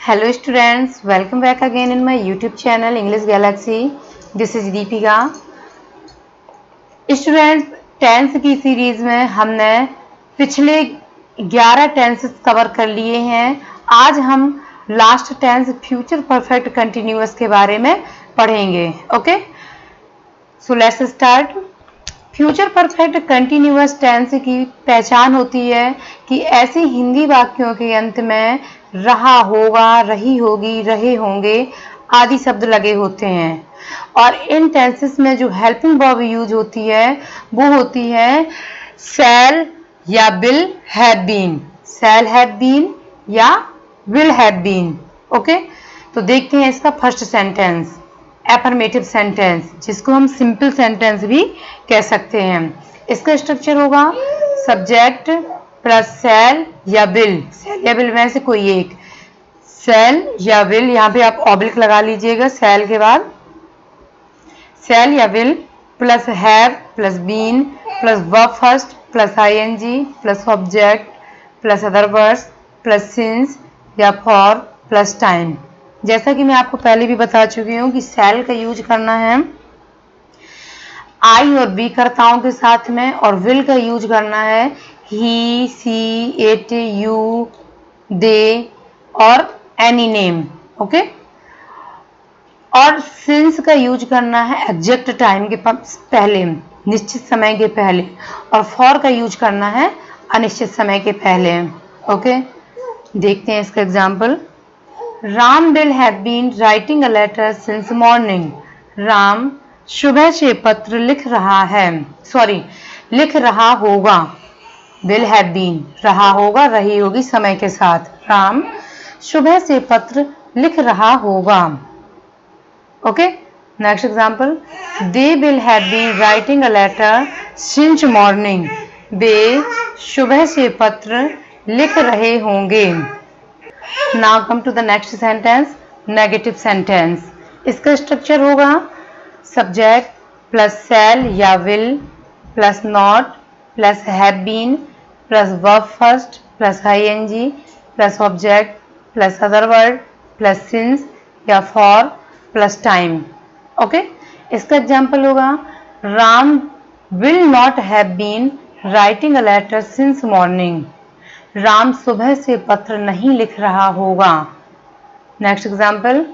Hello students, welcome back again in my YouTube channel English Galaxy. This is Deepika. Students, tense की series में हमने पिछले 11 tenses cover कर लिए हैं. आज हम last tense future perfect continuous के बारे में पढ़ेंगे. Okay, so let's start. Future perfect continuous tense की पहचान होती है कि ऐसे हिंदी वाक्यों के अंत में रहा होगा, रही होगी, रहे होंगे आदि शब्द लगे होते हैं. और इन टेंसेस में जो हेल्पिंग वर्ब यूज होती है वो होती है शैल या will have been. Shall have been या विल हैव बीन. ओके, तो देखते हैं इसका फर्स्ट सेंटेंस, एफर्मेटिव सेंटेंस, जिसको हम सिंपल सेंटेंस भी कह सकते हैं. इसका स्ट्रक्चर होगा सब्जेक्ट प्लस शैल या विल. शैल या विल में से कोई एक. शैल या विल, यहाँ पे आप ऑब्लिक लगा लीजिएगा. शैल के बाद शैल या will plus have plus been plus verb first plus ING plus object plus other words plus since या फॉर प्लस टाइम. जैसा कि मैं आपको पहले भी बता चुकी हूँ कि शैल का यूज करना है आई और बी कर्ताओं के साथ में, और विल का यूज करना है ही, सी, इट, यू, दे और एनी नेम. ओके, और सिंस का यूज करना है एग्जैक्ट टाइम के पहले, निश्चित समय के पहले, और फॉर का यूज करना है अनिश्चित समय के पहले. ओके, देखते हैं इसका example. Ram will have been writing a letter since morning. Ram सुबह से पत्र लिख रहा है, सॉरी लिख रहा होगा. विल हैव बीन, रहा होगा, रही होगी समय के साथ. राम सुबह से पत्र लिख रहा होगा. Okay, next example. They will have been writing a letter since morning. वे सुबह से पत्र लिख रहे होंगे. Now come to the next sentence, negative sentence. इसका स्ट्रक्चर होगा सब्जेक्ट प्लस शैल या will plus not plus have been plus verb first plus ING plus object plus other word plus since या फॉर प्लस टाइम. ओके, इसका example होगा Ram will not have been writing a letter since morning. Ram सुबह से पत्र नहीं लिख रहा होगा. Next example.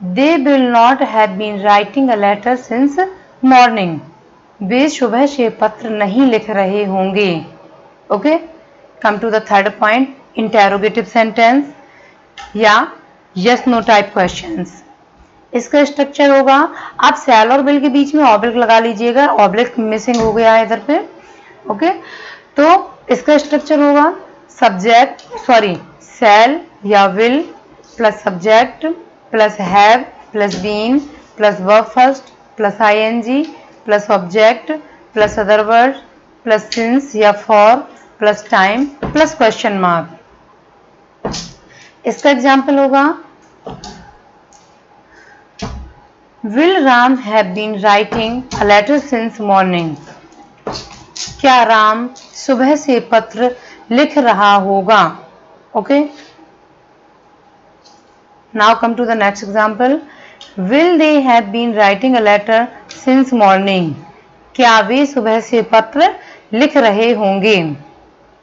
They will not have been writing a letter since morning. वे सुबह से पत्र नहीं लिख रहे होंगे. Okay, come to the third point, interrogative sentence या यस नो टाइप क्वेश्चंस. इसका स्ट्रक्चर होगा, आप शैल और विल के बीच में ऑब्लिक लगा लीजिएगा. ऑब्लिक मिसिंग हो गया है इधर पे. ओके, तो इसका स्ट्रक्चर होगा सब्जेक्ट सॉरी शैल या will plus subject plus have plus been plus verb first plus ING plus object plus other word plus since या for plus time plus question mark. इसका एग्जाम्पल होगा will Ram have been writing a letter since morning. क्या राम सुबह से पत्र लिख रहा होगा. Okay, now come to the next example. Will they have been writing a letter since morning. क्या वे सुबह से पत्र लिख रहे होंगे.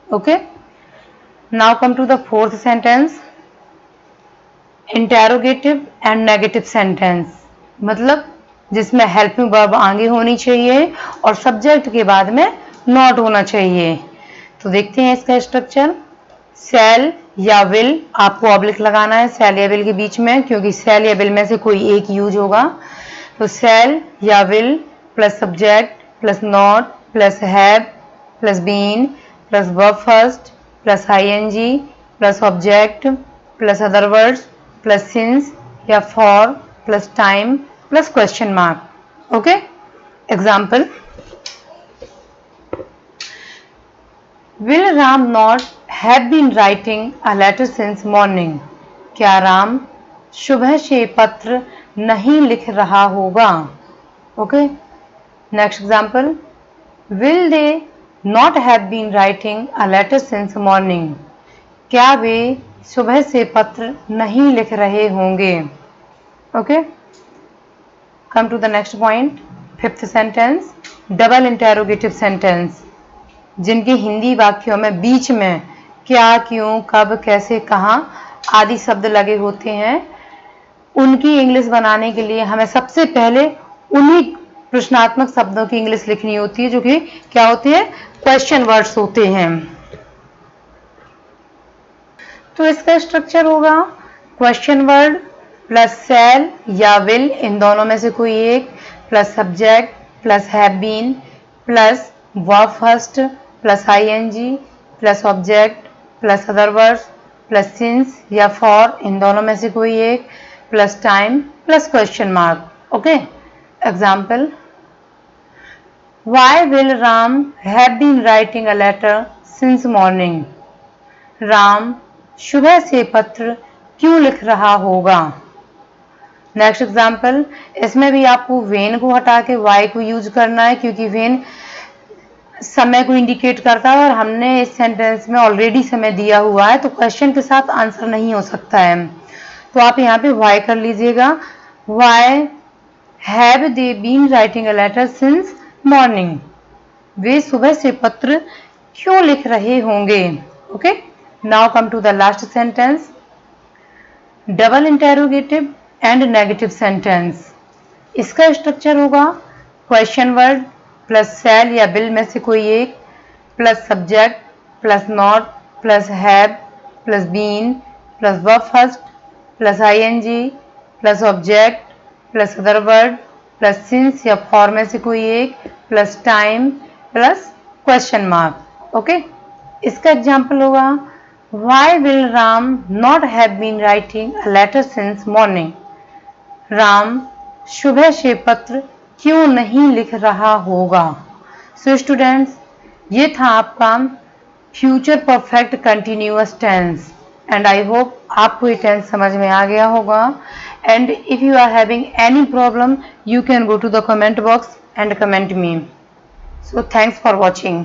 Okay, now come to the fourth sentence, interrogative and negative sentence. मतलब जिसमें हेल्पिंग वर्ब आगे होनी चाहिए और सब्जेक्ट के बाद में नॉट होना चाहिए. तो देखते हैं इसका स्ट्रक्चर. शैल या विल, आपको ऑब्लिक लगाना है शैल या विल के बीच में, क्योंकि शैल या विल में से कोई एक यूज होगा. तो शैल या will plus subject plus not plus have plus been plus verb first plus ING plus object plus other words plus since या for plus time plus question mark. Okay, example. Will Ram not have been writing a letter since morning? क्या राम सुबह से पत्र नहीं लिख रहा होगा. Okay, next example. Will they not have been writing a letter since morning? क्या वे सुबह से पत्र नहीं लिख रहे होंगे। Okay, come to the next point, fifth sentence, double interrogative sentence, जिनके हिंदी वाक्यों में बीच में क्या, क्यों, कब, कैसे, कहाँ आदि शब्द लगे होते हैं। उनकी इंग्लिश बनाने के लिए हमें सबसे पहले उन्हीं प्रश्नात्मक शब्दों की इंग्लिश लिखनी होती है, जो कि क्या होते हैं, क्वेश्चन वर्ड्स होते हैं। तो इसका स्ट्रक्चर होगा क्वेश्चन वर्ड प्लस शैल या विल, इन दोनों में से कोई एक, plus subject plus have been plus verb first plus ING plus object plus other words plus since या फॉर, इन दोनों में से कोई एक, plus time plus question mark. Okay, example, Why will Ram have been writing a letter since morning? Ram सुबह से पत्र क्यों लिख रहा होगा। नेक्स्ट एग्जाम्पल, इसमें भी आपको वेन को हटा के वाई को यूज करना है, क्योंकि वेन समय को इंडिकेट करता है और हमने इस सेंटेंस में ऑलरेडी समय दिया हुआ है, तो क्वेश्चन के साथ आंसर नहीं हो सकता है। तो आप यहाँ पे वाई कर लीजिएगा। Why have they been writing a letter since morning, वे सुबह से पत्र क्यों लिख रहे होंगे। Okay, now come to the last sentence, double interrogative and negative sentence. इसका स्ट्रक्चर होगा क्वेश्चन वर्ड प्लस शैल या विल में से कोई एक, plus subject plus not plus have plus been plus verb first plus ING plus object plus other word plus since या for में से कोई एक, plus time plus question mark. Okay, इसका एग्जाम्पल होगा why will Ram not have been writing a letter since morning, Ram सुबह से पत्र क्यों नहीं लिख रहा होगा। सो स्टूडेंट्स, ये था आपका future perfect continuous tense, and I hope आपको ये टेंस समझ में आ गया होगा। And if you are having any problem, you can go to the comment box and comment me. So thanks for watching.